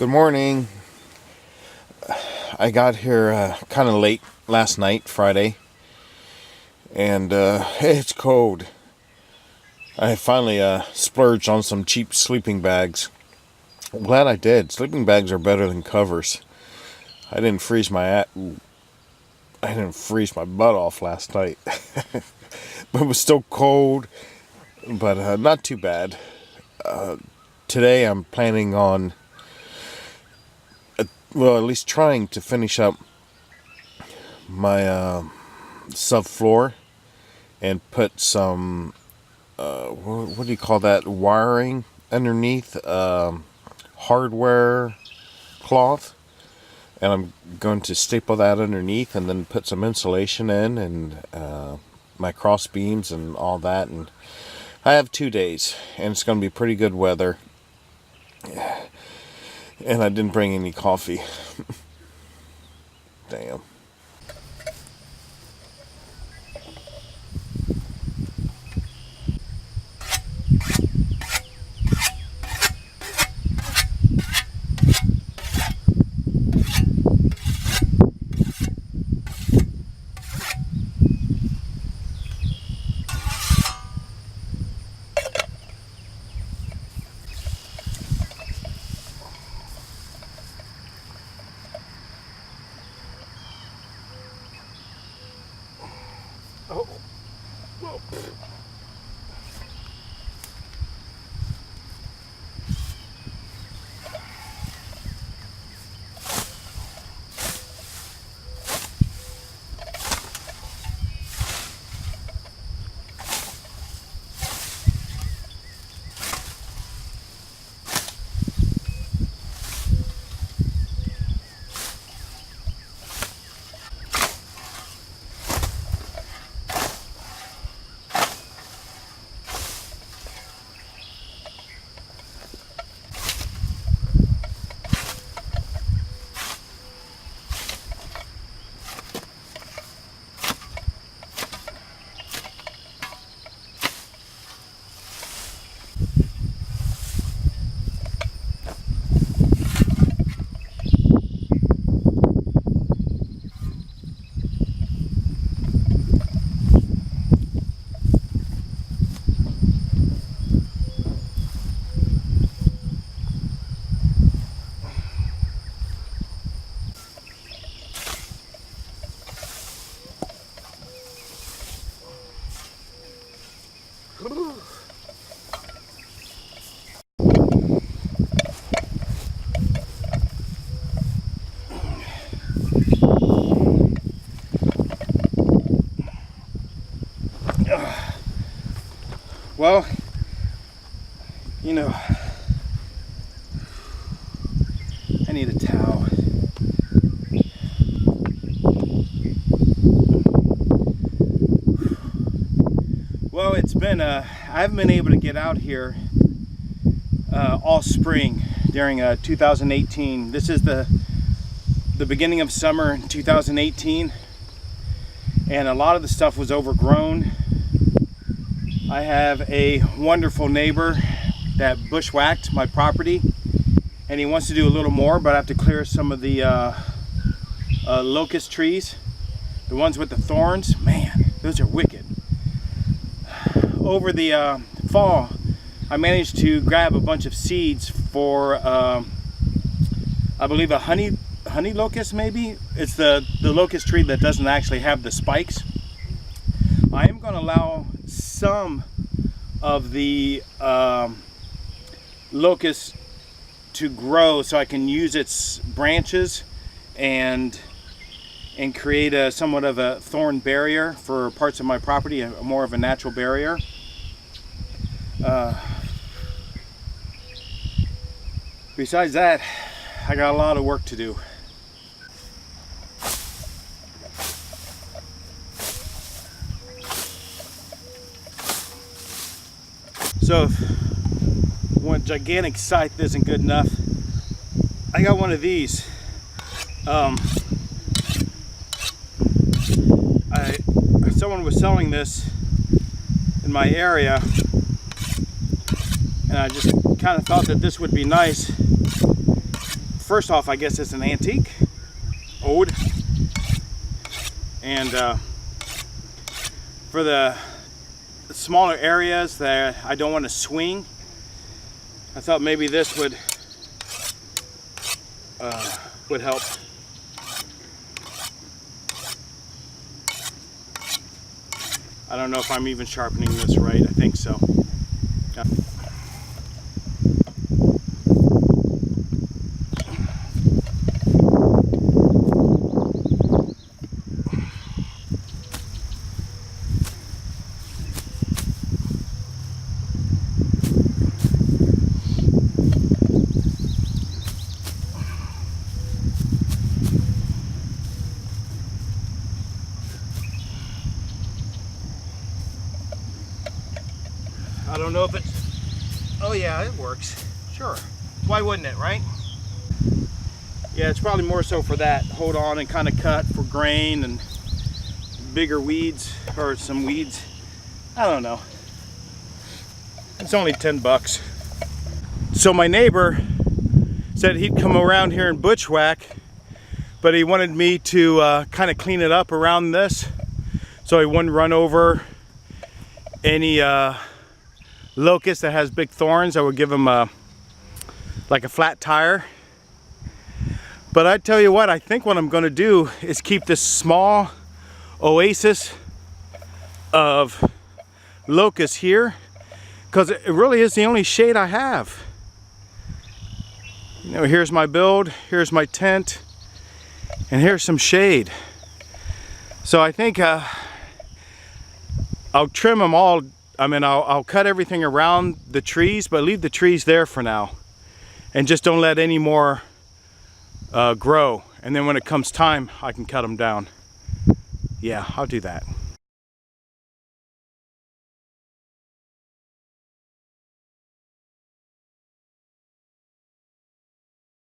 Good morning. I got here kind of late last night, Friday, and it's cold. I finally splurged on some cheap sleeping bags. I'm glad I did. Sleeping bags are better than covers. I didn't freeze my butt off last night, but it was still cold, but not too bad. Today I'm planning on, well, at least trying to finish up my subfloor and put some what do you call that, wiring underneath, hardware cloth, and I'm going to staple that underneath and then put some insulation in and my cross beams and all that. And I have 2 days and it's going to be pretty good weather, and I didn't bring any coffee. Damn. Oh, whoa. Well, you know, I need a towel. Well, it's been, I haven't been able to get out here all spring during 2018. This is the beginning of summer in 2018, and a lot of the stuff was overgrown. I have a wonderful neighbor that bushwhacked my property, and he wants to do a little more, but I have to clear some of the locust trees, the ones with the thorns. Man, those are wicked. Over the fall, I managed to grab a bunch of seeds for, I believe, a honey locust, maybe. It's the locust tree that doesn't actually have the spikes. I am going to allow some of the locust to grow so I can use its branches and create a somewhat of a thorn barrier for parts of my property, more of a natural barrier. Besides that, I got a lot of work to do. So if one gigantic scythe isn't good enough, I got one of these. Someone was selling this in my area, and I just kind of thought that this would be nice first off, I guess it's an antique, old, and for the smaller areas that I don't want to swing, I thought maybe this would help. I don't know if I'm even sharpening this right. I think so. Yeah. I don't know if it's, oh yeah, it works. Sure. Why wouldn't it, right? Yeah, it's probably more so for that. Hold on and kind of cut for grain and bigger weeds, or some weeds. I don't know. It's only 10 bucks. So my neighbor said he'd come around here and bushwhack, but he wanted me to kind of clean it up around this so he wouldn't run over any locust that has big thorns. I would give him like a flat tire. But I tell you what, I think what I'm going to do is keep this small oasis of locust here, because it really is the only shade I have. You know, here's my build, here's my tent, and here's some shade. So I think I'll trim them all. I mean, I'll cut everything around the trees, but leave the trees there for now. And just don't let any more grow. And then when it comes time, I can cut them down. Yeah, I'll do that.